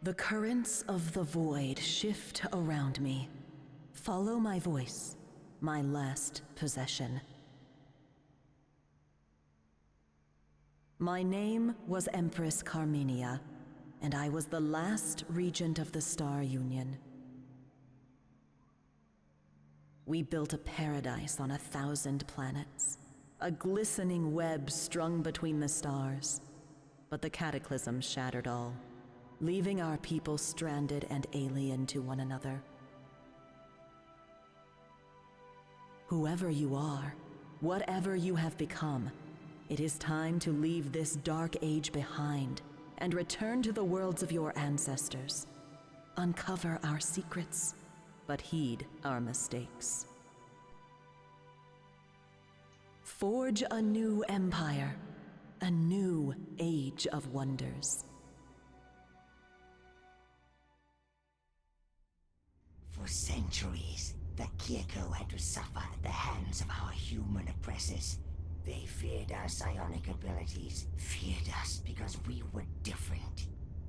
The currents of the void shift around me. Follow my voice, my last possession. My name was Empress Carmenia, and I was the last regent of the Star Union. We built a paradise on 1,000 planets, a glistening web strung between the stars. But the cataclysm shattered all, leaving our people stranded and alien to one another. Whoever you are, whatever you have become, it is time to leave this dark age behind and return to the worlds of your ancestors. Uncover our secrets, but heed our mistakes. Forge a new empire, a new age of wonders. For centuries, the Kirko had to suffer at the hands of our human oppressors. They feared our psionic abilities, feared us because we were different.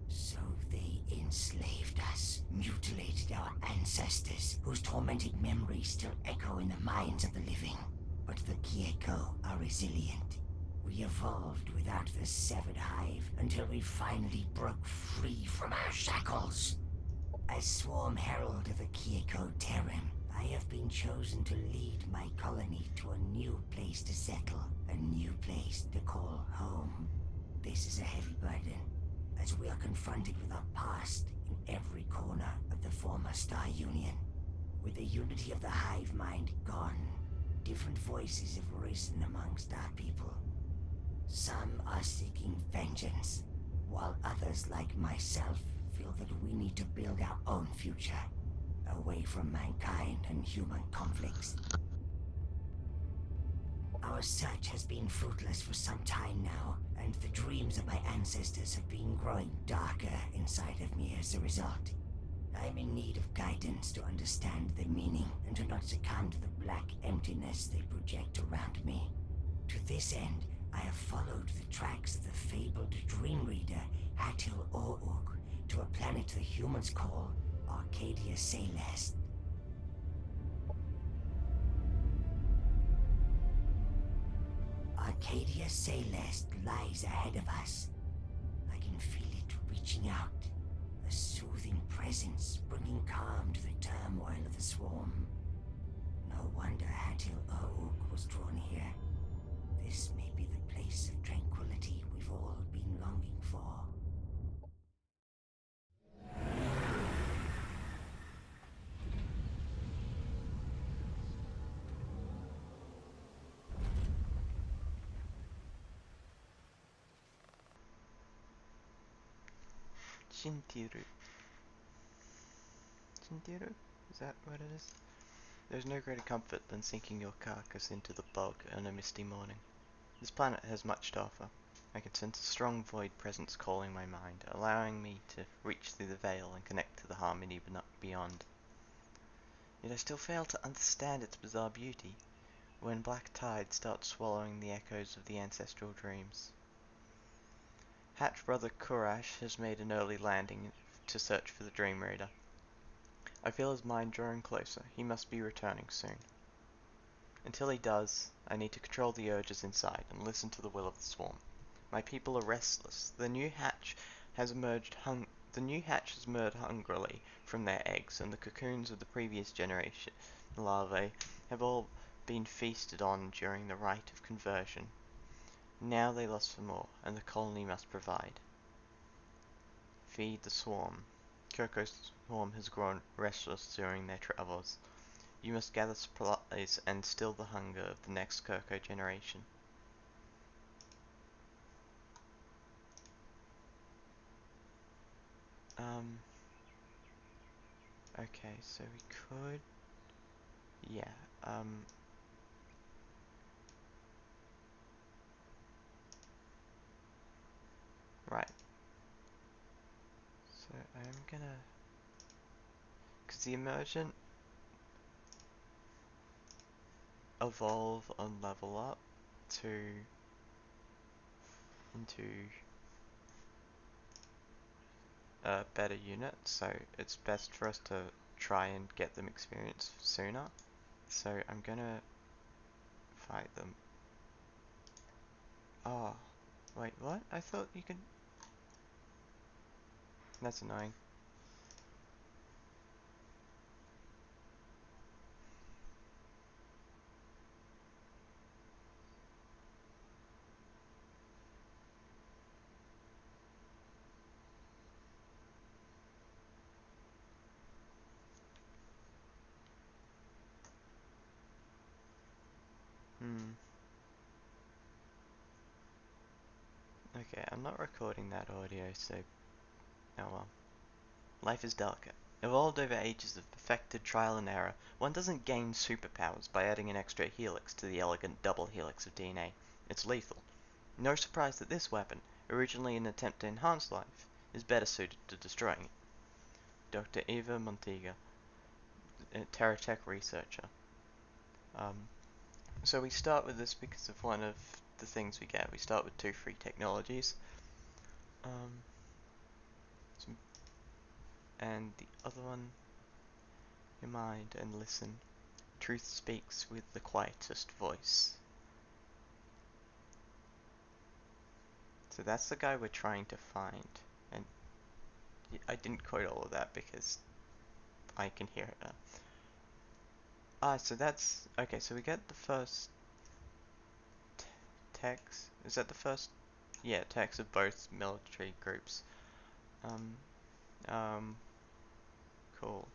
So they enslaved us, mutilated our ancestors, whose tormented memories still echo in the minds of the living. But the Kirko are resilient. We evolved without the severed hive until we finally broke free from our shackles. As Swarm Herald of the Kirko Terran, I have been chosen to lead my colony to a new place to settle, a new place to call home. This is a heavy burden, as we are confronted with our past in every corner of the former Star Union. With the unity of the hive mind gone, different voices have risen amongst our people. Some are seeking vengeance, while others like myself feel that we need to build our own future, away from mankind and human conflicts. Our search has been fruitless for some time now, and the dreams of my ancestors have been growing darker inside of me as a result. I'm in need of guidance to understand their meaning and to not succumb to the black emptiness they project around me. To this end, I have followed the tracks of the fabled dream reader Hatil O'Uk to a planet the humans call Arcadia Caeleste. Arcadia Caeleste lies ahead of us. I can feel it reaching out, a soothing presence bringing calm to the turmoil of the swarm. No wonder Hatil O'Uk was drawn here. This may be the place of tranquility we've all been longing for. Shintiru. Shintiru? Is that what it is? There's no greater comfort than sinking your carcass into the bog on a misty morning. This planet has much to offer. I can sense a strong void presence calling my mind, allowing me to reach through the veil and connect to the harmony beyond. Yet I still fail to understand its bizarre beauty, when black tide starts swallowing the echoes of the ancestral dreams. Hatch brother Kurash has made an early landing to search for the Dream Reader. I feel his mind drawing closer. He must be returning soon. Until he does, I need to control the urges inside and listen to the will of the swarm. My people are restless. The new hatch has emerged hungrily from their eggs, and the cocoons of the previous generation larvae have all been feasted on during the rite of conversion. Now they lust for more, and the colony must provide. Feed the swarm. Kirko's swarm has grown restless during their travels. You must gather supplies and still the hunger of the next Kirko generation. Okay, so we could... Yeah, right. So I'm gonna... Because the emergent evolve and level up into better unit, so it's best for us to try and get them experience sooner. So I'm gonna fight them. Oh, wait, what? I thought you could... That's annoying. Hmm. Okay, I'm not recording that audio, so... Oh well. Life is delicate. Evolved over ages of perfected trial and error, one doesn't gain superpowers by adding an extra helix to the elegant double helix of DNA. It's lethal. No surprise that this weapon, originally an attempt to enhance life, is better suited to destroying it. Dr. Eva Montega, a Terratech researcher. So we start with this because of one of the things we get. We start with 2 free technologies. Um, and the other one, your mind and listen. Truth speaks with the quietest voice. So that's the guy we're trying to find. And I didn't quote all of that because I can hear it now. So that's... Okay, so we get the first text. Is that the first? Yeah, text of both military groups. Um, um, cool.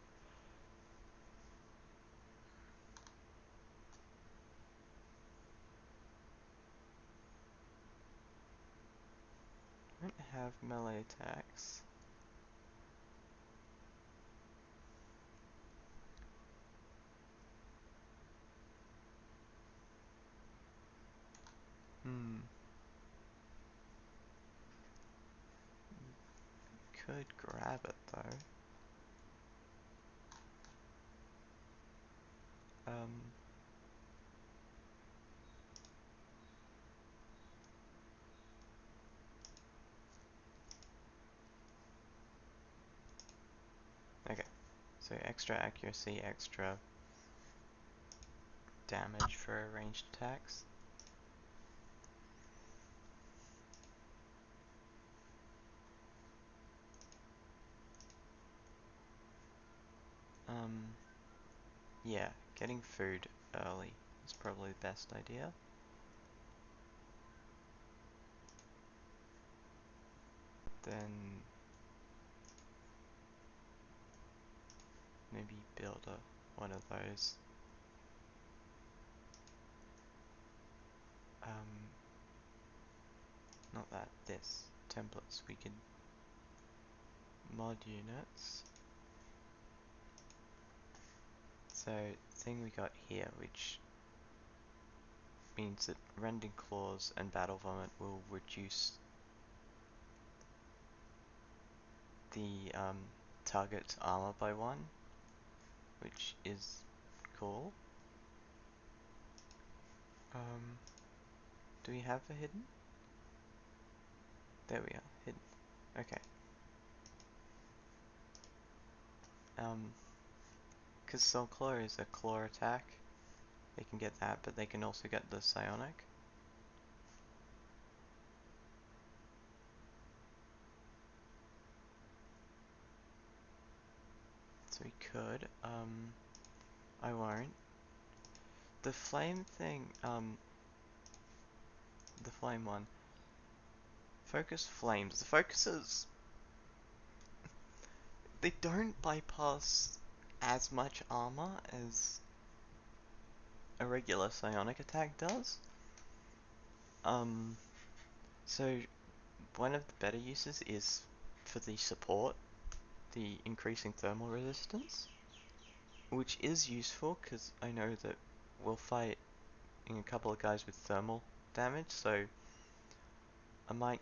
I don't have melee attacks. Hmm. Could grab it though. Um. Okay. So extra accuracy, extra damage for ranged attacks. Yeah, getting food early is probably the best idea. Then maybe build one of those. Um, Not that, this. Templates. We could mod units. So, thing we got here, which means that Rending Claws and Battle Vomit will reduce the target's armor by 1, which is cool. Do we have a hidden? There we are, hidden. Okay. Because Soul Claw is a claw attack, they can get that, but they can also get the psionic. So we could, I won't. The flame thing, the flame one. Focus flames. The focuses, they don't bypass as much armor as a regular psionic attack does. So one of the better uses is for the support, the increasing thermal resistance, which is useful because I know that we'll fight in a couple of guys with thermal damage, so I might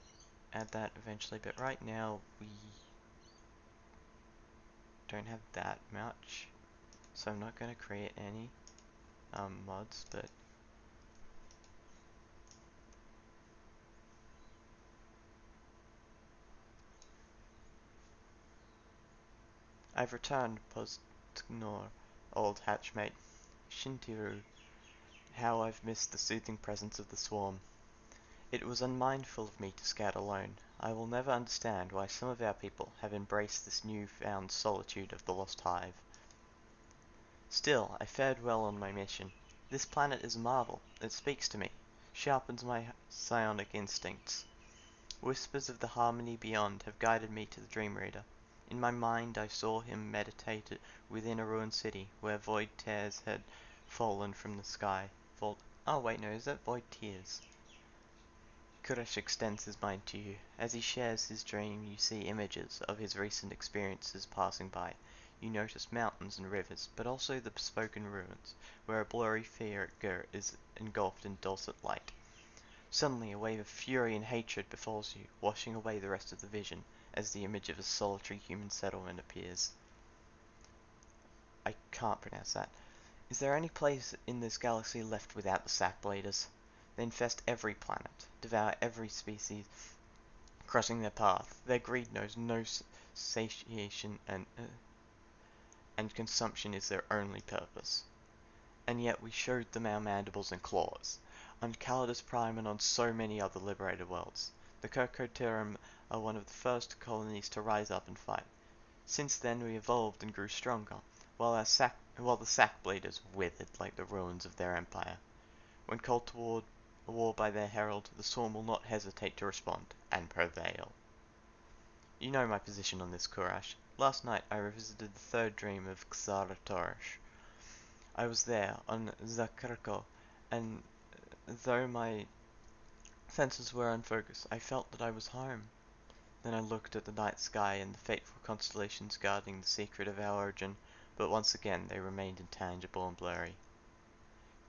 add that eventually, but right now we don't have that much, so I'm not going to create any mods, but I've returned, Postgnor, old hatchmate. Shintiru, how I've missed the soothing presence of the swarm. It was unmindful of me to scout alone. I will never understand why some of our people have embraced this new-found solitude of the Lost Hive. Still, I fared well on my mission. This planet is a marvel. It speaks to me, sharpens my psionic instincts. Whispers of the harmony beyond have guided me to the Dream Reader. In my mind I saw him meditate within a ruined city, where void tears had fallen from the sky. Oh wait, no, is that void tears? Kuresh extends his mind to you. As he shares his dream, you see images of his recent experiences passing by. You notice mountains and rivers, but also the bespoken ruins, where a blurry figure is engulfed in dulcet light. Suddenly a wave of fury and hatred befalls you, washing away the rest of the vision, as the image of a solitary human settlement appears. I can't pronounce that. Is there any place in this galaxy left without the Sackbladers? They infest every planet, devour every species crossing their path. Their greed knows no satiation, and consumption is their only purpose. And yet we showed them our mandibles and claws. On Calidus Prime and on so many other liberated worlds. The Kirkotirum are one of the first colonies to rise up and fight. Since then we evolved and grew stronger, while the Sackbladers withered like the ruins of their empire. When called toward a war by their herald, the Swarm will not hesitate to respond, and prevail. You know my position on this, Kurash. Last night I revisited the third dream of Xaratorish. I was there, on Zakrko, and though my senses were unfocused, I felt that I was home. Then I looked at the night sky and the fateful constellations guarding the secret of our origin, but once again they remained intangible and blurry.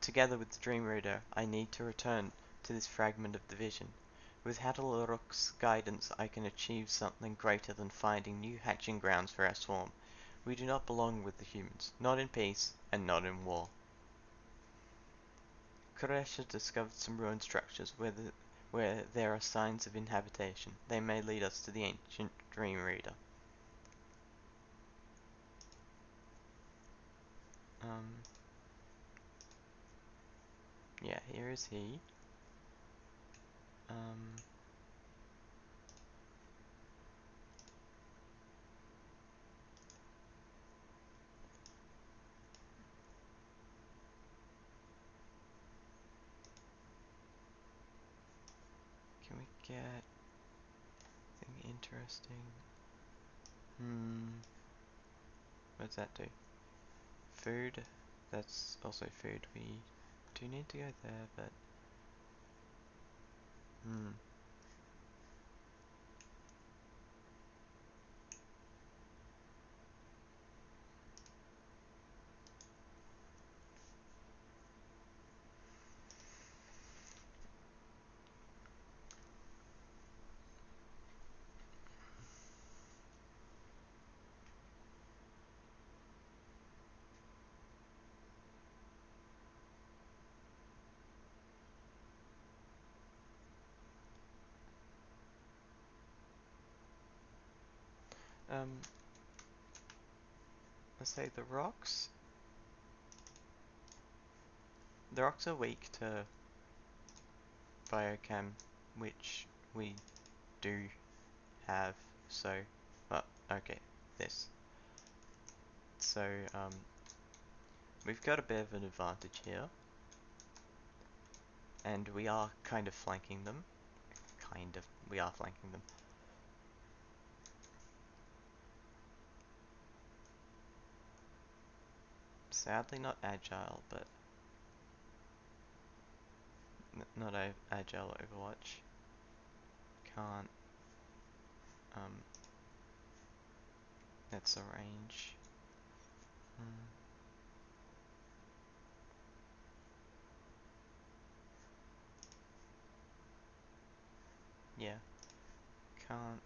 Together with the Dream Reader, I need to return to this fragment of the vision. With Hataluruk's guidance, I can achieve something greater than finding new hatching grounds for our swarm. We do not belong with the humans, not in peace, and not in war. Koresh has discovered some ruined structures where there are signs of inhabitation. They may lead us to the ancient Dream Reader. Yeah, here is he. Can we get anything interesting? What does that do? Food. That's also food. We do need to go there, but let's say the rocks. The rocks are weak to biochem, which we do have. So, well, okay, this. So, we've got a bit of an advantage here, and we are kind of flanking them. We are flanking them. Sadly not agile, but not agile Overwatch. Can't, that's a range. Yeah, can't.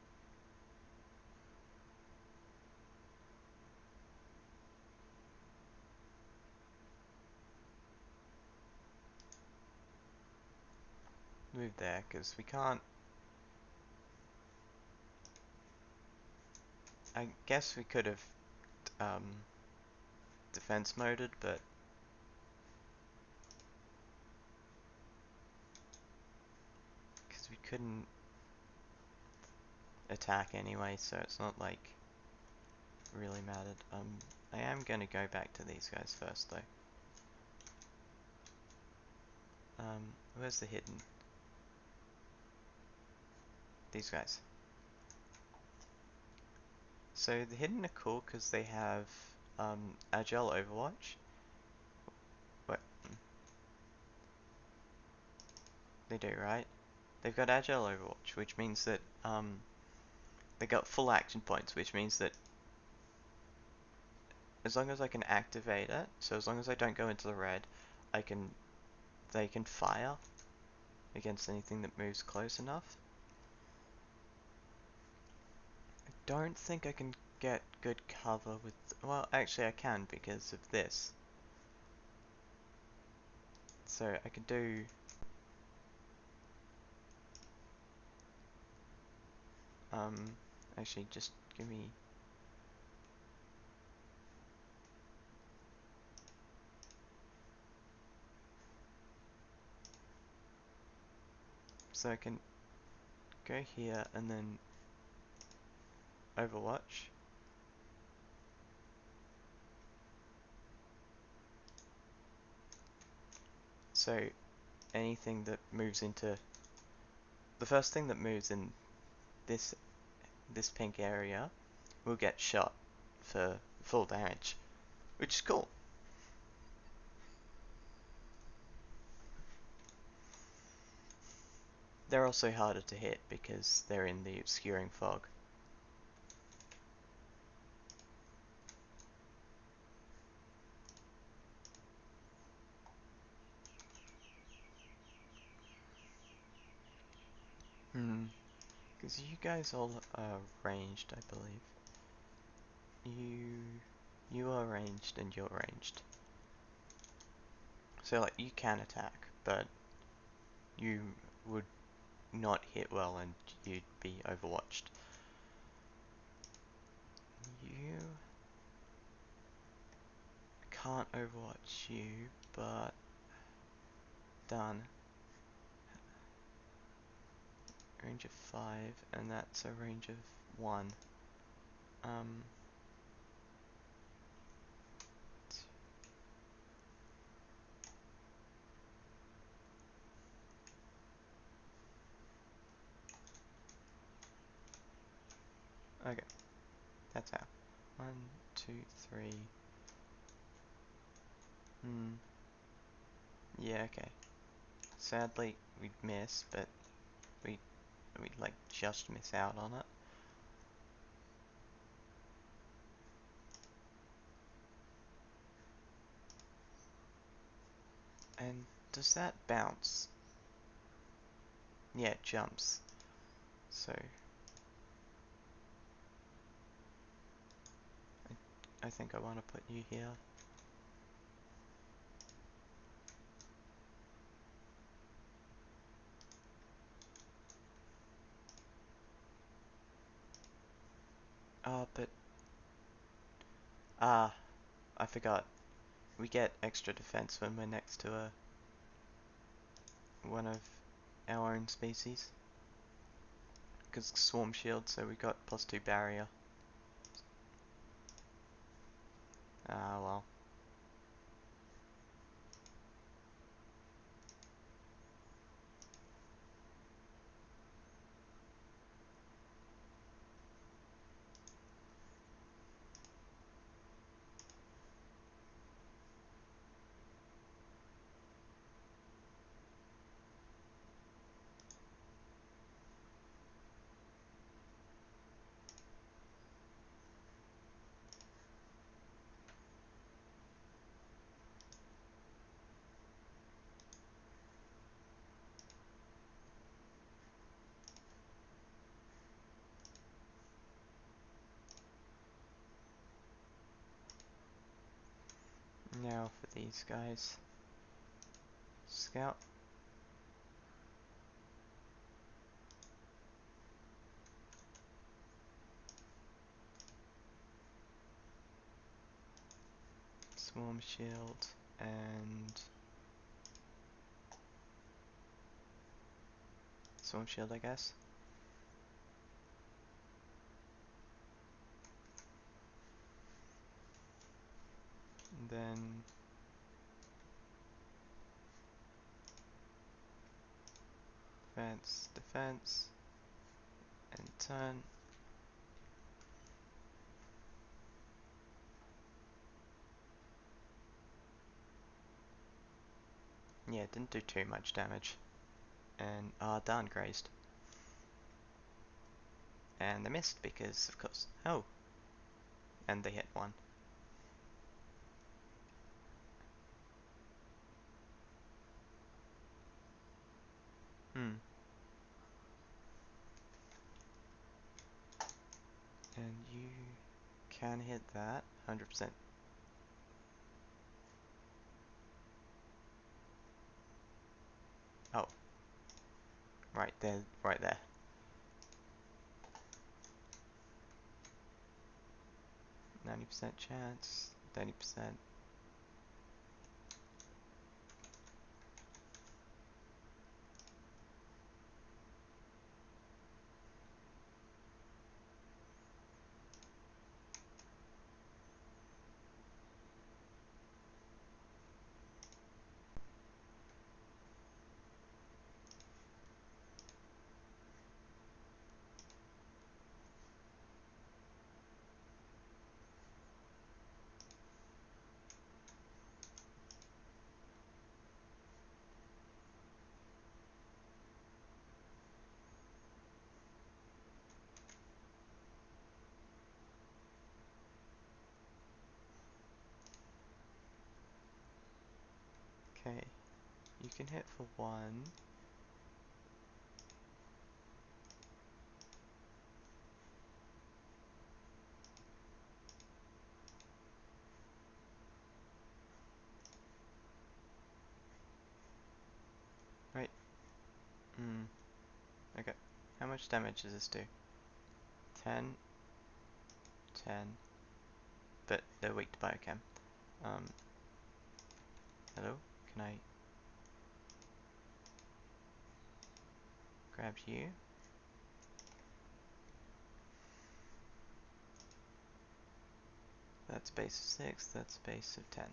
Move there, because we can't. I guess we could have defense moded, but because we couldn't attack anyway, so it's not like really mattered. I am going to go back to these guys first though. Where's the hidden? These guys. So the hidden are cool because they have agile overwatch. What? They do, right? They've got agile overwatch, which means that they got full action points, which means that as long as I can activate it, so as long as I don't go into the red, they can fire against anything that moves close enough. I don't think I can get good cover with, well, actually I can because of this. So I could do actually just give me so I can go here and then Overwatch. So anything that moves into the first thing that moves in this pink area will get shot for full damage, which is cool. They're also harder to hit because they're in the obscuring fog. Because you guys all are ranged, I believe. You are ranged and you're ranged. So like you can attack, but you would not hit well and you'd be overwatched. You can't overwatch you, but done. Range of 5, and that's a range of 1. Okay, that's how. 1, 2, 3. Yeah, okay. Sadly, we'd miss, but we'd like just miss out on it. And does that bounce? Yeah, it jumps. So I think I want to put you here. But I forgot. We get extra defense when we're next to one of our own species. Because swarm shield, so we got +2 barrier. Ah, well. Now for these guys. Scout. Swarm shield and swarm shield, I guess. And then defense, defense, and turn. Yeah, it didn't do too much damage. And darn, grazed. And they missed because, of course. Oh, and they hit one. Hmm. And you can hit that 100%. Oh, right there, right there. 90% chance, 30%. Okay, you can hit for one. Right. Hmm. Okay. How much damage does this do? 10, 10. But they're weak to biochem. Um. Hello? Can I grab you? That's base of 6, that's base of 10.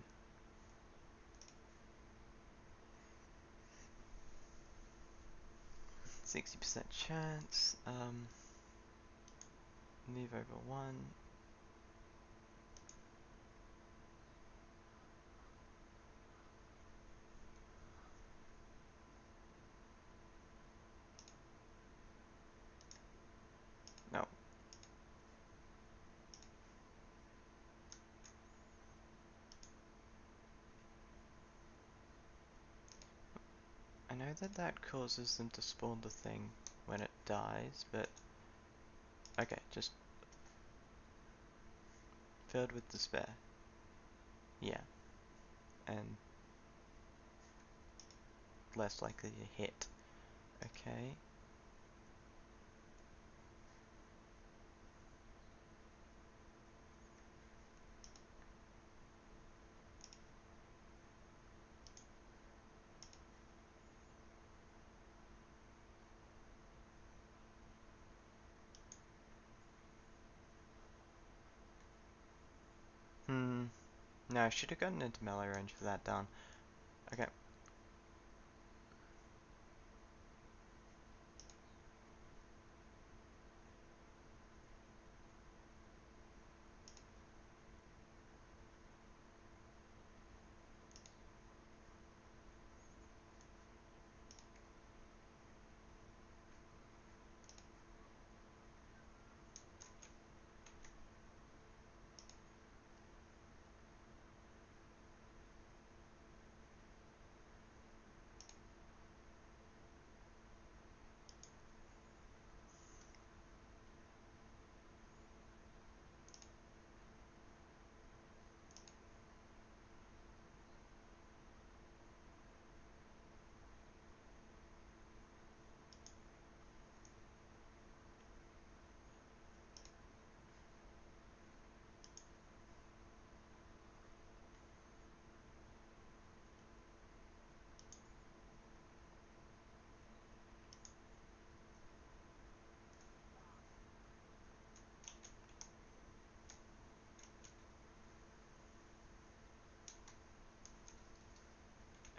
60% chance. Move over 1. No. I know that that causes them to spawn the thing when it dies, but okay, just filled with despair. Yeah, and less likely to hit. Okay. No, I should have gotten into melee range for that down. Okay.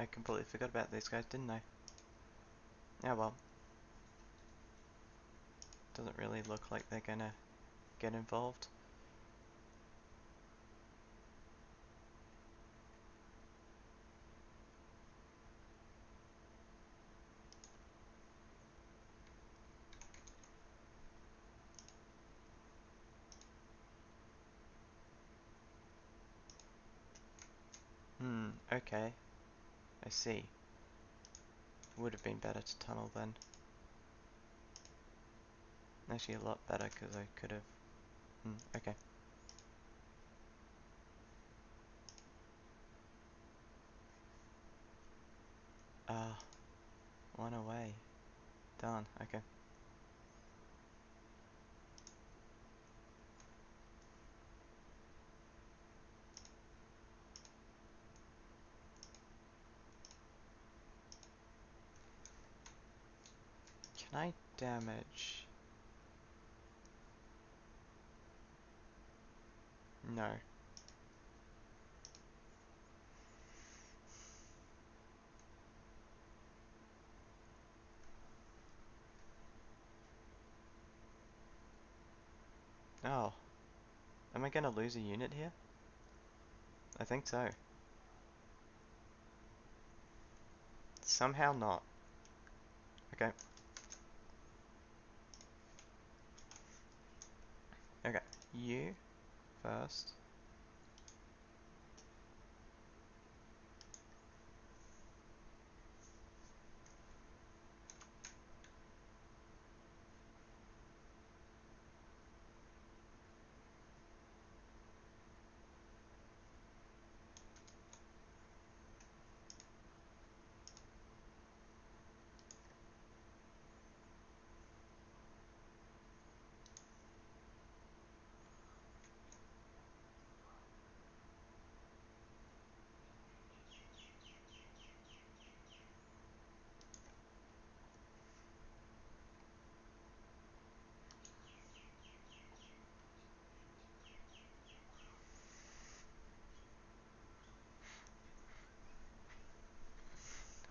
I completely forgot about these guys, didn't I? Oh well. Doesn't really look like they're gonna get involved. Okay. I see. Would have been better to tunnel then. Actually, a lot better because I could have. Okay. One away. Done. Okay. Can I damage? No. Oh. Am I gonna lose a unit here? I think so. Somehow not. Okay. Okay. You first.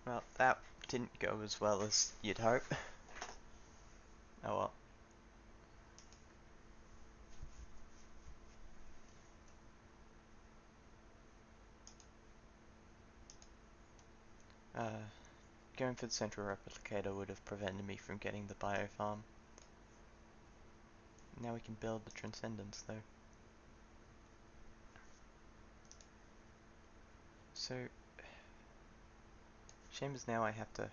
Well, that didn't go as well as you'd hope. Oh well. Going for the central replicator would have prevented me from getting the biofarm. Now we can build the Transcendence though. So, shame is now I have to...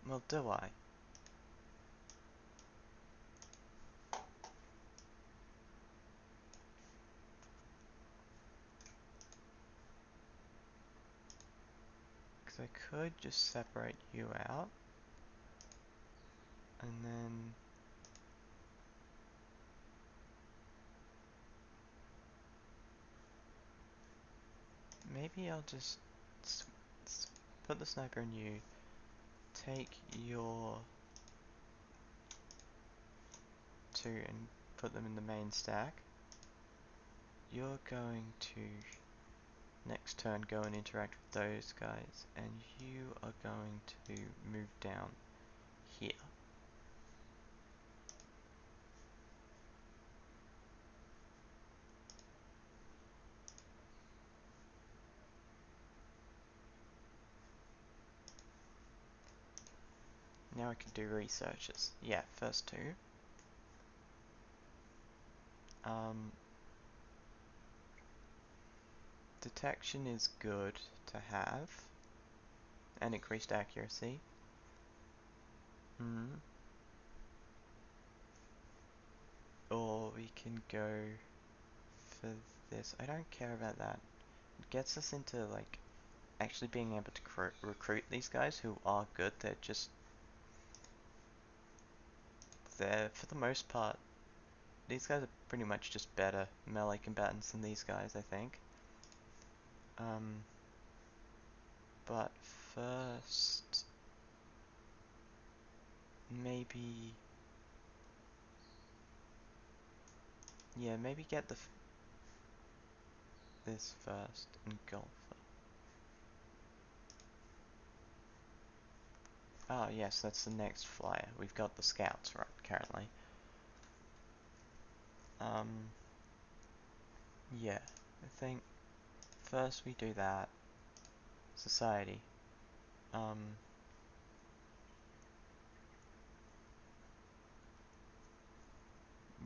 well, do I? Because I could just separate you out. And then... maybe I'll just put the sniper in you, take your two and put them in the main stack. You're going to next turn go and interact with those guys, and you are going to move down here. Now I can do researches. Yeah, first two. Detection is good to have, and increased accuracy. Or we can go for this. I don't care about that. It gets us into like actually being able to recruit these guys who are good. They're just there for the most part. These guys are pretty much just better melee combatants than these guys, I think. But first, maybe, yeah, maybe get this first, Engulfer. Oh yes, that's the next flyer. We've got the scouts right currently. Yeah, I think first we do that. Society. Um,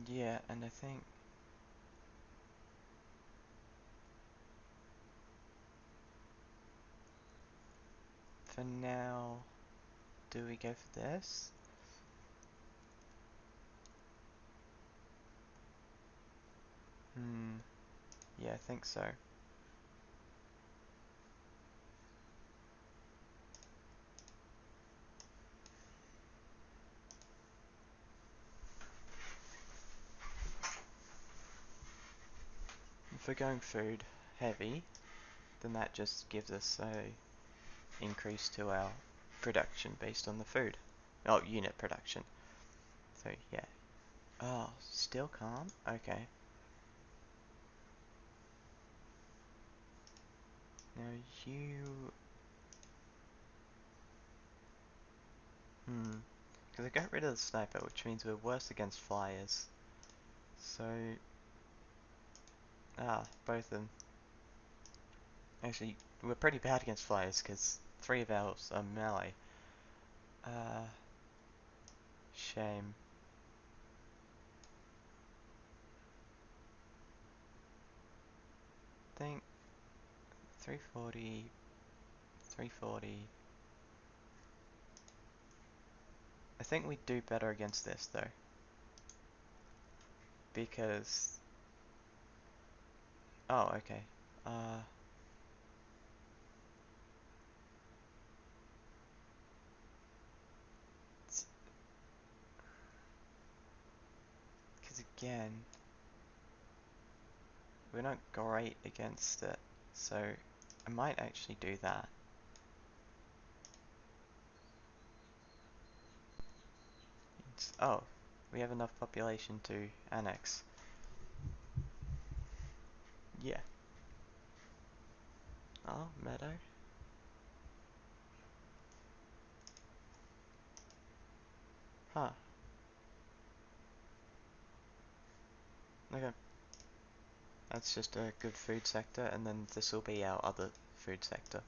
yeah, and I think for now, do we go for this? Hmm, yeah, I think so. If we're going food heavy, then that just gives us a increase to our production based on the food. Oh, unit production. So yeah. Oh, still calm? Okay. Now you... Because I got rid of the sniper, which means we're worse against flyers. So... both of them. Actually, we're pretty bad against flyers, because 3 of ours are melee. Uh... Shame. Think... 340... 340... I think we do better against this, though. Because... Oh, okay. Uh... Because again... We're not great against it. So... I might actually do that. Oh, we have enough population to annex. Yeah. Oh, meadow. Huh. Okay. That's just a good food sector, and then this will be our other food sector.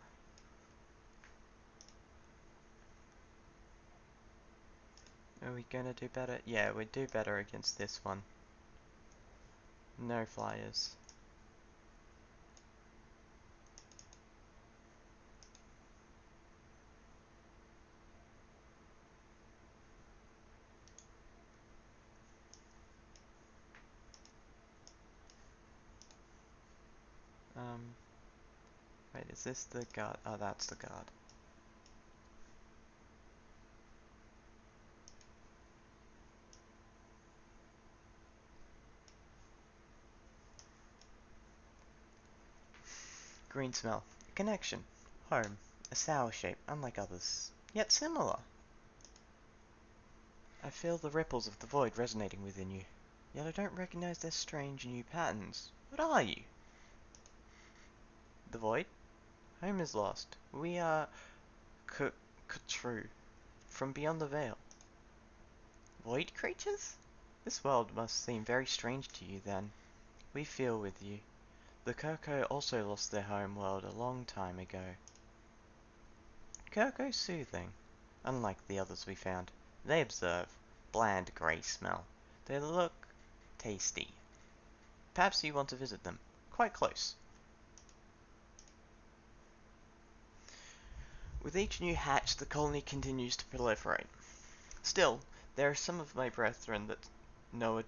Are we gonna do better? Yeah, we do better against this one. No flyers. Um, wait, is this the guard? Oh, that's the guard. Green smell. Connection. Home. A sour shape, unlike others. Yet similar. I feel the ripples of the void resonating within you. Yet I don't recognize their strange new patterns. What are you? The void? Home is lost. We are true. From beyond the veil. Void creatures? This world must seem very strange to you then. We feel with you. The Kirko also lost their home world a long time ago. Kirko's soothing. Unlike the others we found, they observe. Bland grey smell. They look tasty. Perhaps you want to visit them. Quite close. With each new hatch, the colony continues to proliferate. Still, there are some of my brethren that know a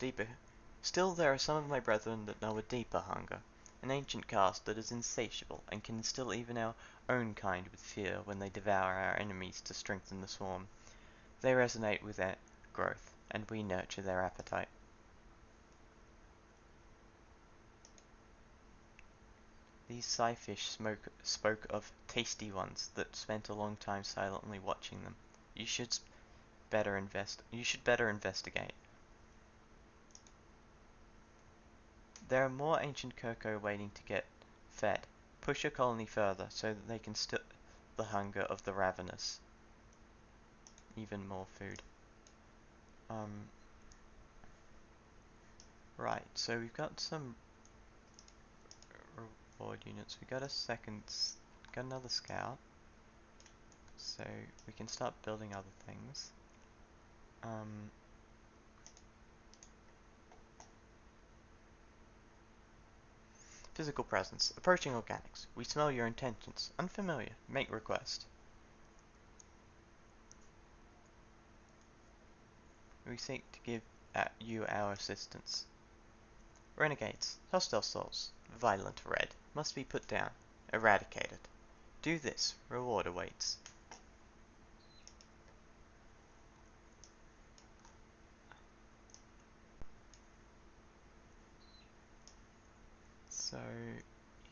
deeper hunger, an ancient caste that is insatiable and can instill even our own kind with fear when they devour our enemies to strengthen the swarm. They resonate with their growth, and we nurture their appetite. These Psyfish spoke of tasty ones that spent a long time silently watching them. You should better investigate. There are more ancient Kirko waiting to get fed. Push your colony further so that they can still the hunger of the ravenous. even more food. Right, so we've got some reward units. We got got another scout, so we can start building other things. Physical presence. Approaching organics. We smell your intentions. Unfamiliar. Make request. We seek to give you our assistance. Renegades. Hostile souls. Violent red. Must be put down. Eradicated. Do this. Reward awaits. So,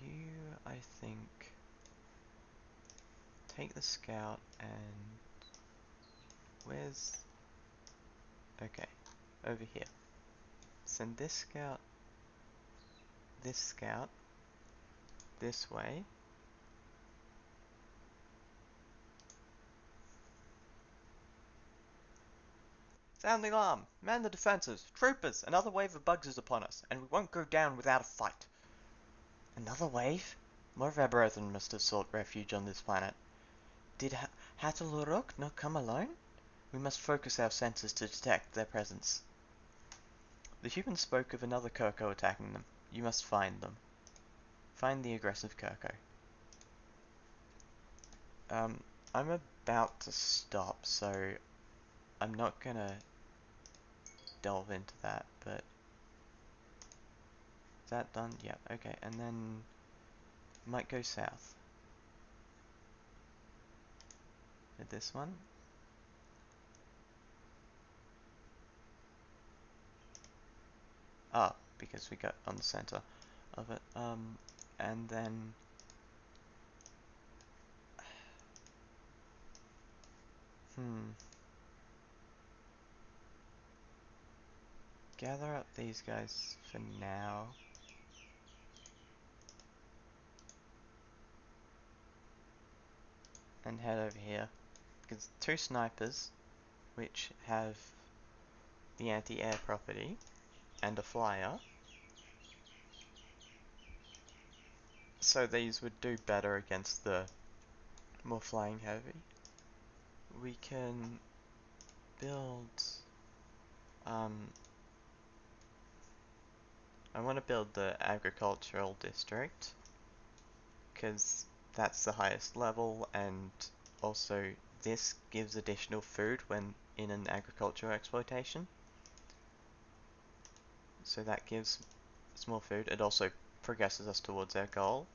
you, I think, take the scout and... Where's... Okay, over here. Send this scout this way. Sound the alarm! Man the defenses! Troopers! Another wave of bugs is upon us, and we won't go down without a fight. Another wave? More of our brethren must have sought refuge on this planet. Did Hataluruk not come alone? We must focus our senses to detect their presence. The humans spoke of another Kirko attacking them. You must find them. Find the aggressive Kirko. I'm about to stop, so I'm not gonna delve into that, but... Is that done? Yeah, okay, and then... Might go south. Did this one? Ah, because we got on the center of it. And then... Gather up these guys for now. And head over here. Because two snipers, which have the anti-air property, and a flyer. So these would do better against the more flying heavy. We can build... I want to build the agricultural district, because that's the highest level, and also this gives additional food when in an agricultural exploitation. So that gives us more food. It also progresses us towards our goal.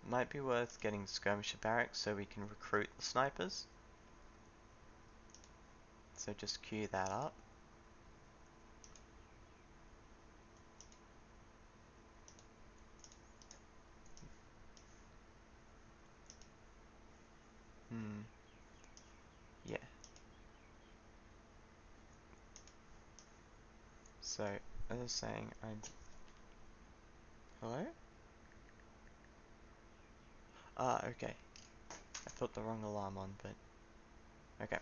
Might be worth getting skirmisher barracks so we can recruit the snipers. So just queue that up. Yeah. So, as I was saying, Hello? Ah, okay. I put the wrong alarm on, but... Okay.